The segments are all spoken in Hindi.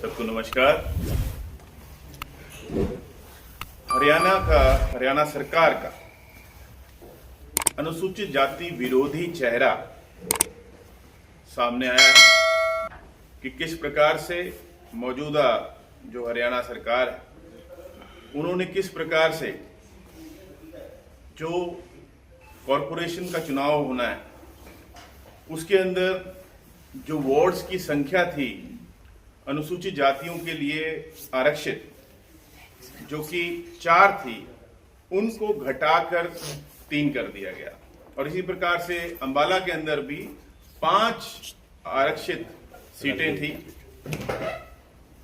सबको नमस्कार। हरियाणा सरकार का अनुसूचित जाति विरोधी चेहरा सामने आया है कि किस प्रकार से मौजूदा जो हरियाणा सरकार है उन्होंने किस प्रकार से जो कॉरपोरेशन का चुनाव होना है उसके अंदर जो वार्ड्स की संख्या थी अनुसूचित जातियों के लिए आरक्षित जो कि 4 थी उनको घटाकर 3 कर दिया गया। और इसी प्रकार से अंबाला के अंदर भी 5 आरक्षित सीटें थी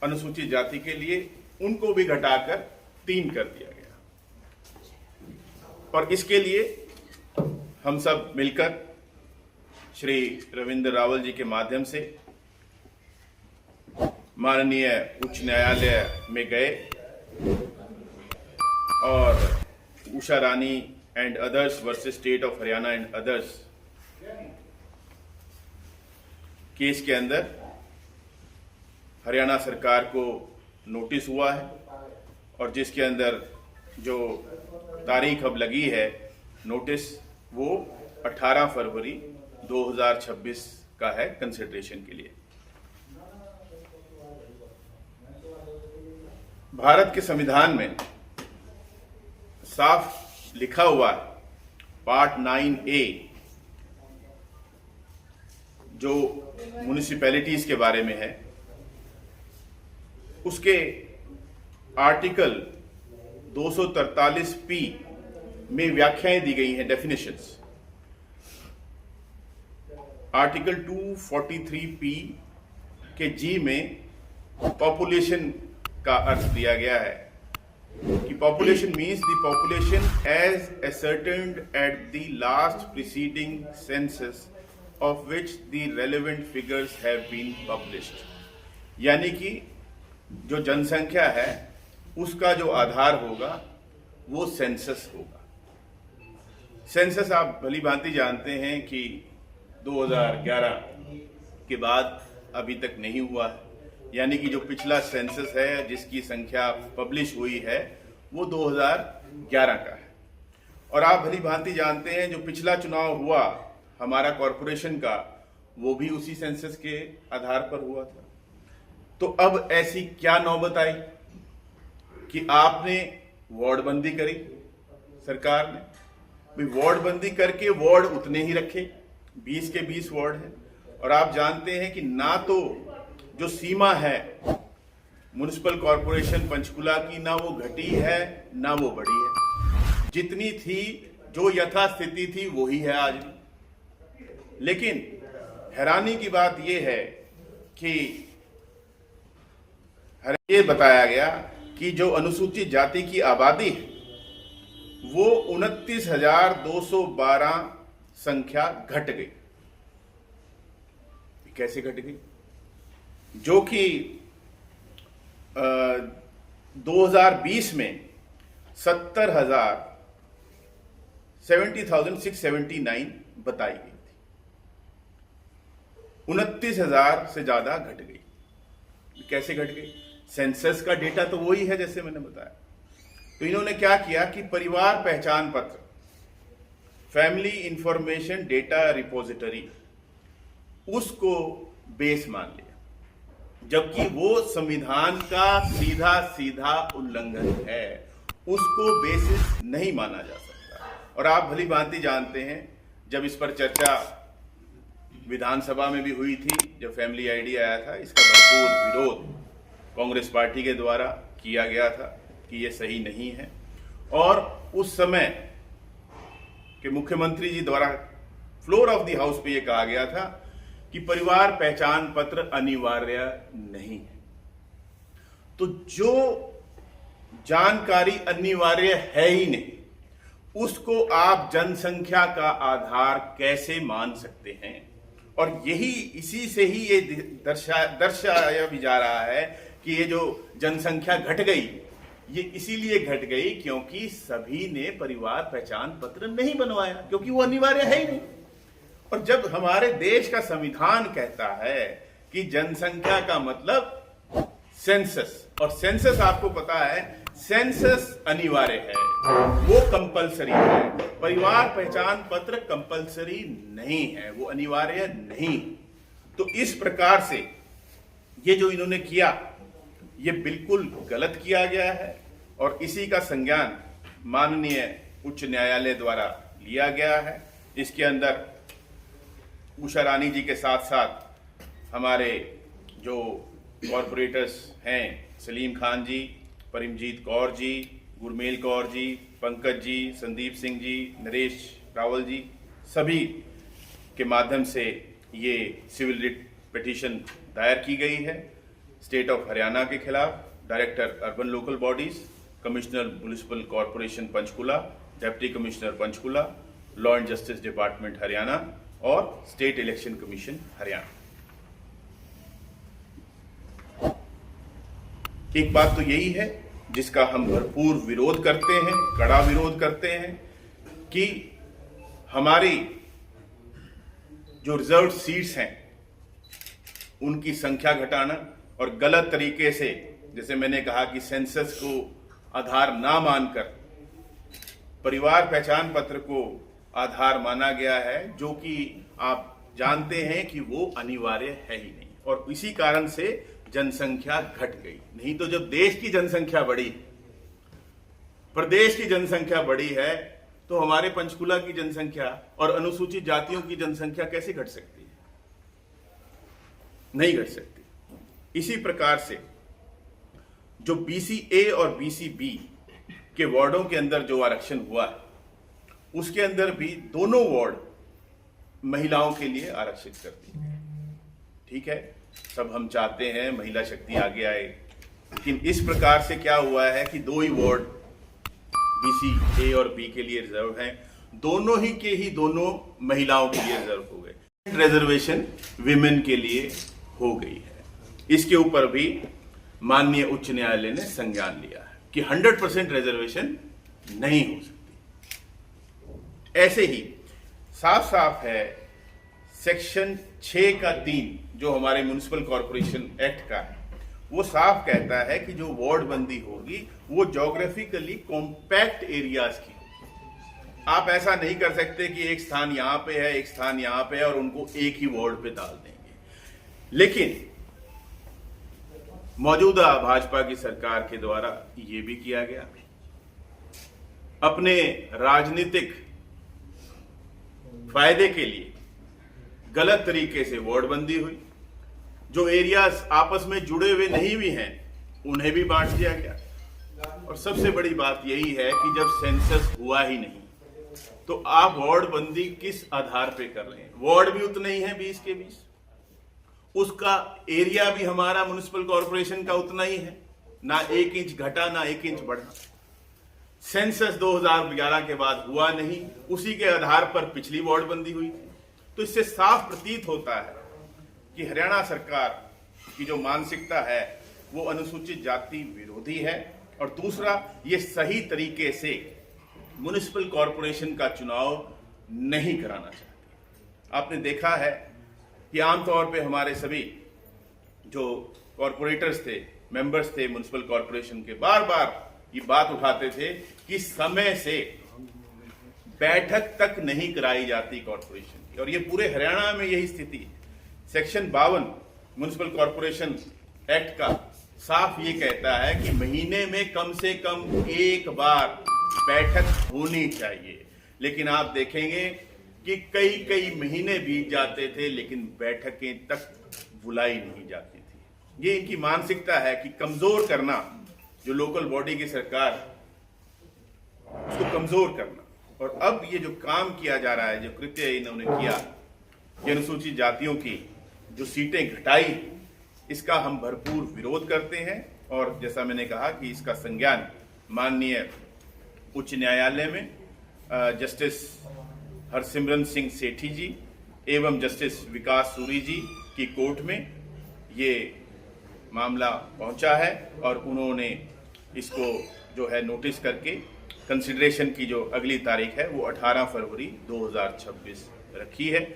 अनुसूचित जाति के लिए, उनको भी घटाकर 3 कर दिया गया। और इसके लिए हम सब मिलकर श्री रविंद्र रावल जी के माध्यम से माननीय उच्च न्यायालय में गए और Usha Rani and others versus state of Haryana and others case के अंदर हरियाणा सरकार को नोटिस हुआ है और जिसके अंदर जो तारीख अब लगी है नोटिस वो 18 फरवरी 2026 का है कंसिडरेशन के लिए। भारत के संविधान में साफ लिखा हुआ है पार्ट 9A जो म्युनिसिपैलिटीज के बारे में है, उसके आर्टिकल 243P में व्याख्याएं दी गई हैं, डेफिनेशंस। आर्टिकल 243P के G में पॉपुलेशन का अर्थ दिया गया है कि population means the population as ascertained at the last preceding census of which the relevant figures have been published. यानी कि जो जनसंख्या है उसका जो आधार होगा वो सेंसस होगा। सेंसस आप भली भांति जानते हैं कि 2011 के बाद अभी तक नहीं हुआ है, यानी कि जो पिछला सेंसस है जिसकी संख्या पब्लिश हुई है वो 2011 का है। और आप भली भांति जानते हैं जो पिछला चुनाव हुआ हमारा कॉरपोरेशन का वो भी उसी सेंसस के आधार पर हुआ था। तो अब ऐसी क्या नौबत आई कि आपने वार्ड बंदी करी सरकार ने। भाई वार्ड बंदी करके वार्ड उतने ही रखे, 20 के 20 वार्ड है। और आप जानते हैं कि ना तो जो सीमा है म्युनिसिपल कॉरपोरेशन पंचकुला की ना वो घटी है ना वो बढ़ी है, जितनी थी जो यथास्थिति थी वही है आज भी। लेकिन हैरानी की बात यह है कि ये बताया गया कि जो अनुसूचित जाति की आबादी है वो 29,212 संख्या घट गई। कैसे घट गई? जो कि 2020 में 70,679 बताई गई थी, 29,000 से ज्यादा घट गई। कैसे घट गई? सेंसस का डेटा तो वही है जैसे मैंने बताया। तो इन्होंने क्या किया कि परिवार पहचान पत्र, फैमिली इंफॉर्मेशन डेटा रिपोजिटरी, उसको बेस मान लिया, जबकि वो संविधान का सीधा सीधा उल्लंघन है, उसको बेसिस नहीं माना जा सकता। और आप भली भांति जानते हैं जब इस पर चर्चा विधानसभा में भी हुई थी, जब फैमिली आईडी आया था, इसका भरपूर विरोध कांग्रेस पार्टी के द्वारा किया गया था कि ये सही नहीं है। और उस समय के मुख्यमंत्री जी द्वारा फ्लोर ऑफ द हाउस पे ये कहा गया था कि परिवार पहचान पत्र अनिवार्य नहीं है। तो जो जानकारी अनिवार्य है ही नहीं उसको आप जनसंख्या का आधार कैसे मान सकते हैं? और यही इसी से ही ये दर्शाया भी जा रहा है कि ये जो जनसंख्या घट गई ये इसीलिए घट गई क्योंकि सभी ने परिवार पहचान पत्र नहीं बनवाया, क्योंकि वो अनिवार्य है ही नहीं। और जब हमारे देश का संविधान कहता है कि जनसंख्या का मतलब सेंसस, और सेंसस आपको पता है सेंसस अनिवार्य है, वो कंपलसरी है। परिवार पहचान पत्र कंपलसरी नहीं है, वो अनिवार्य नहीं। तो इस प्रकार से ये जो इन्होंने किया ये बिल्कुल गलत किया गया है और इसी का संज्ञान माननीय उच्च न्यायालय द्वारा लिया गया है। इसके अंदर उषा रानी जी के साथ साथ हमारे जो कॉरपोरेटर्स हैं, सलीम खान जी, परमजीत कौर जी, गुरमेल कौर जी, पंकज जी, संदीप सिंह जी, नरेश रावल जी, सभी के माध्यम से ये सिविल रिट पिटीशन दायर की गई है स्टेट ऑफ हरियाणा के खिलाफ, director urban local bodies, commissioner municipal corporation Panchkula, deputy commissioner Panchkula, law and justice department Haryana और स्टेट इलेक्शन कमीशन हरियाणा। एक बात तो यही है जिसका हम भरपूर विरोध करते हैं, कड़ा विरोध करते हैं कि हमारी जो रिजर्व सीट्स हैं उनकी संख्या घटाना और गलत तरीके से, जैसे मैंने कहा कि सेंसस को आधार ना मानकर परिवार पहचान पत्र को आधार माना गया है, जो कि आप जानते हैं कि वो अनिवार्य है ही नहीं, और इसी कारण से जनसंख्या घट गई। नहीं तो जब देश की जनसंख्या बढ़ी, प्रदेश की जनसंख्या बढ़ी है, तो हमारे पंचकुला की जनसंख्या और अनुसूचित जातियों की जनसंख्या कैसे घट सकती है? नहीं घट सकती। इसी प्रकार से जो BC-A और BC-B के वार्डों के अंदर जो आरक्षण हुआ है, उसके अंदर भी दोनों वार्ड महिलाओं के लिए आरक्षित कर दिए गए। ठीक है, सब हम चाहते हैं महिला शक्ति आगे आए, लेकिन इस प्रकार से क्या हुआ है कि दो ही वार्ड BC-A और B के लिए रिजर्व हैं, दोनों ही के ही दोनों महिलाओं के लिए रिजर्व हो गए। रिजर्वेशन विमेन के लिए हो गई है। इसके ऊपर भी माननीय उच्च न्यायालय ने संज्ञान लिया है कि 100% रिजर्वेशन नहीं हो सकती। ऐसे ही साफ साफ है सेक्शन 6 का 3 जो हमारे म्युनिसिपल कॉरपोरेशन एक्ट का है, वो साफ कहता है कि जो वार्ड बंदी होगी वो ज्योग्राफिकली कॉम्पैक्ट एरियाज की होगी। आप ऐसा नहीं कर सकते कि एक स्थान यहां पे है, एक स्थान यहां पे है और उनको एक ही वार्ड पे डाल देंगे। लेकिन मौजूदा भाजपा की सरकार के द्वारा ये भी किया गया। अपने राजनीतिक फायदे के लिए गलत तरीके से वार्ड बंदी हुई। जो एरियाज आपस में जुड़े हुए नहीं भी हैं उन्हें भी बांट दिया गया। और सबसे बड़ी बात यही है कि जब सेंसस हुआ ही नहीं तो आप वार्ड बंदी किस आधार पे कर रहे हैं? वार्ड भी उतने ही हैं 20 के 20, उसका एरिया भी हमारा म्युनिसिपल कॉरपोरेशन का उतना ही है, ना 1 इंच घटा ना 1 इंच बढ़ा। सेंसस 2011 के बाद हुआ नहीं, उसी के आधार पर पिछली वार्ड बंदी हुई थी। तो इससे साफ प्रतीत होता है कि हरियाणा सरकार की जो मानसिकता है वो अनुसूचित जाति विरोधी है, और दूसरा ये सही तरीके से म्युनिसिपल कॉरपोरेशन का चुनाव नहीं कराना चाहती। आपने देखा है कि आमतौर पे हमारे सभी जो कॉरपोरेटर्स थे, मेंबर्स थे म्युनिसिपल कॉरपोरेशन के, बार बार ये बात उठाते थे कि समय से बैठक तक नहीं कराई जाती कॉरपोरेशन की, और ये पूरे हरियाणा में यही स्थिति है। सेक्शन 52 म्युनिसिपल कॉरपोरेशन एक्ट का साफ ये कहता है कि महीने में कम से कम एक बार बैठक होनी चाहिए, लेकिन आप देखेंगे कि कई महीने बीत जाते थे लेकिन बैठकें तक बुलाई नहीं जाती थी। ये इनकी मानसिकता है कि कमजोर करना जो लोकल बॉडी की सरकार, उसको कमजोर करना। और अब ये जो काम किया जा रहा है, जो कृत्य इन्होंने किया, ये अनुसूचित जातियों की जो सीटें घटाई, इसका हम भरपूर विरोध करते हैं। और जैसा मैंने कहा कि इसका संज्ञान माननीय उच्च न्यायालय में जस्टिस हरसिमरन सिंह सेठी जी एवं जस्टिस विकास सूरी जी की कोर्ट में ये मामला पहुंचा है, और उन्होंने इसको जो है नोटिस करके कंसिडरेशन की जो अगली तारीख है वो 18 फरवरी 2026 रखी है।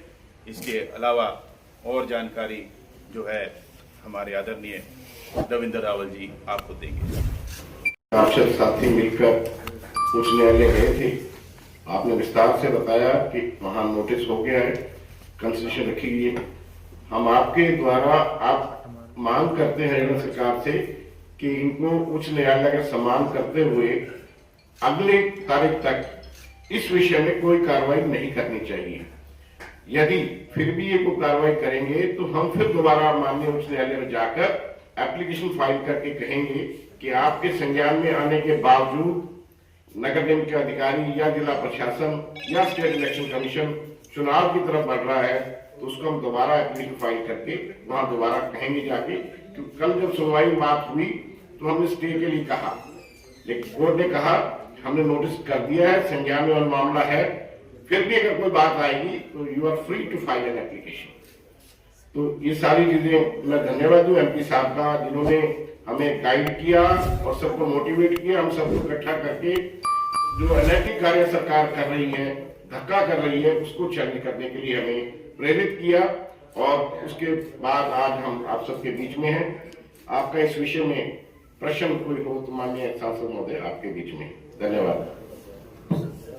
इसके अलावा और जानकारी जो है हमारे आदरणीय रविंद्र रावल जी आपको देंगे। आपसे साथी मिलकर उच्च न्यायालय गए थे। आपने विस्तार से बताया कि वहां नोटिस हो गया है, कंसेशन रखी गई है। हम आपके द्वारा आप मांग करते हैं हरियाणा सरकार से कि इनको उच्च न्यायालय का सम्मान करते हुए अगले तारीख तक इस विषय में कोई कार्रवाई नहीं करनी चाहिए। यदि फिर भी ये कोई कार्रवाई करेंगे तो हम फिर दोबारा माननीय उच्च न्यायालय में जाकर एप्लीकेशन फाइल करके कहेंगे कि आपके संज्ञान में आने के बावजूद नगर निगम के अधिकारी या जिला प्रशासन या स्टेट इलेक्शन कमीशन चुनाव की तरफ बढ़ रहा है, तो उसको हम दोबारा एप्लीकेशन फाइल करके वहां दोबारा कहेंगे जाके। क्योंकि कल जब सुनवाई बात हुई तो हमने स्टे के लिए कहा, लेकिन कोर्ट ने कहा हमने नोटिस कर दिया है, संज्ञान में मामला है, फिर भी अगर कोई बात आएगी तो you are free to file an application. तो ये सारी चीजें मैं धन्यवाद दूं एमपी साहब का, जिन्होंने हमें गाइड किया और सबको मोटिवेट किया। हम सबको इकट्ठा करके जो अनैतिक कार्य सरकार कर रही है, धक्का कर रही है, उसको चैलेंज करने के लिए हमें प्रेरित किया। और उसके बाद आज हम आप सबके बीच में हैं। आपका इस विषय में प्रश्न कोई हो तो माननीय सांसद महोदय आपके बीच में। धन्यवाद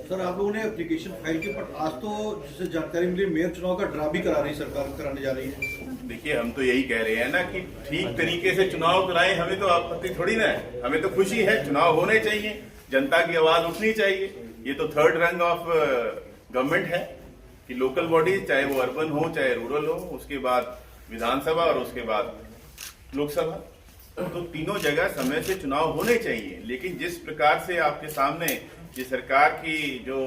सर। आप लोगों ने एप्लीकेशन फाइल की, पर आज तो जिससे जानकारी मिली मेयर चुनाव का ड्रा भी करा रही सरकार, कराने जा रही है। देखिए, हम तो यही कह रहे हैं ना कि ठीक तरीके से चुनाव कराएं, हमें तो आपत्ति थोड़ी ना है, हमें तो खुशी है। चुनाव होने चाहिए, जनता की आवाज उठनी चाहिए। ये तो थर्ड रंग ऑफ गवर्नमेंट है कि लोकल बॉडीज, चाहे वो अर्बन हो चाहे रूरल हो, उसके बाद विधानसभा और उसके बाद लोकसभा, तो तीनों जगह समय से चुनाव होने चाहिए। लेकिन जिस प्रकार से आपके सामने ये सरकार की जो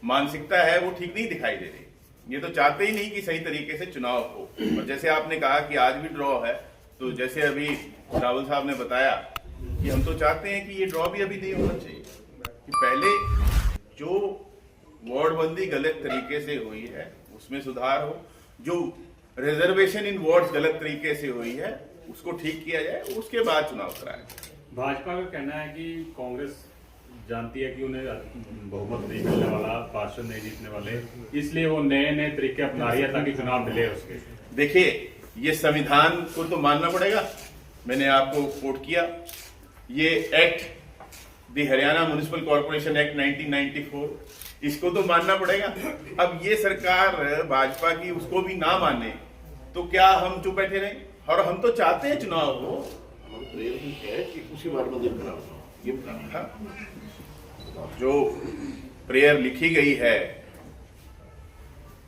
मानसिकता है वो ठीक नहीं दिखाई दे रही। ये तो चाहते ही नहीं कि सही तरीके से चुनाव हो। और जैसे आपने कहा कि आज भी ड्रॉ है, तो जैसे अभी रावल साहब ने बताया कि हम तो चाहते हैं कि ये ड्रॉ भी अभी नहीं होना चाहिए, कि पहले जो वार्डबंदी गलत तरीके से हुई है उसमें सुधार हो, जो रिजर्वेशन इन वार्ड्स गलत तरीके से हुई है उसको ठीक किया जाए, उसके बाद चुनाव कराएं। भाजपा का कहना है कि कांग्रेस जानती है कि उन्हें बहुमत नहीं मिलने वाला, पार्षद नहीं जीतने वाले, इसलिए वो नए नए तरीके अपना रही है ताकि चुनाव मिले उसके। देखिए, ये संविधान को तो मानना पड़ेगा। मैंने आपको कोट किया, ये act the Haryana municipal corporation act 1994, इसको तो मानना पड़ेगा। अब ये सरकार भाजपा की उसको भी ना माने तो क्या हम चुप बैठे रहें? और हम तो चाहते हैं चुनाव हो। उसी बार ये जो प्रेयर लिखी गई है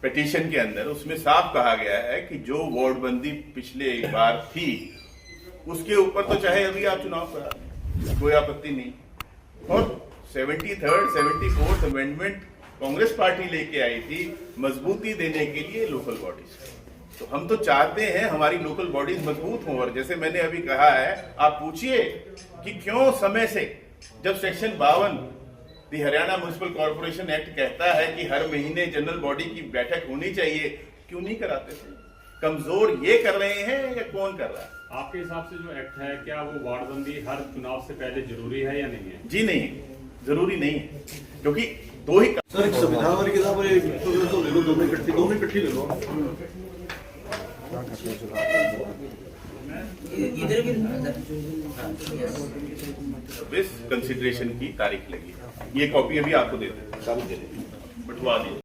पिटीशन के अंदर, उसमें साफ कहा गया है कि जो वार्डबंदी पिछले बार थी उसके ऊपर तो चाहे अभी आप चुनाव करा दें, कोई आपत्ति नहीं। और 73rd 74th amendment Congress party लेके आई थी मजबूती देने के लिए लोकल बॉडीज। तो हम तो चाहते हैं हमारी लोकल बॉडीज मजबूत हों। और जैसे मैंने अभी कहा है, आप पूछिए कि क्यों समय से, जब सेक्शन 52 दी हरियाणा म्युनिसिपल कॉर्पोरेशन एक्ट कहता है कि हर महीने जनरल बॉडी की बैठक होनी चाहिए, क्यों नहीं कराते थे? कमजोर ये कर रहे हैं या कौन कर रहा है? आपके हिसाब से जो एक्ट है, क्या वो वार्डबंदी हर चुनाव से पहले जरूरी है या नहीं है? जी नहीं, जरूरी नहीं है, क्योंकि दो ही सर एक संविधान वाली किताब तो ले लो, दोनों इकट्ठी ले लो। कंसिडरेशन की तारीख लगी, ये कॉपी अभी आपको दे दें, बंटवा दीजिए।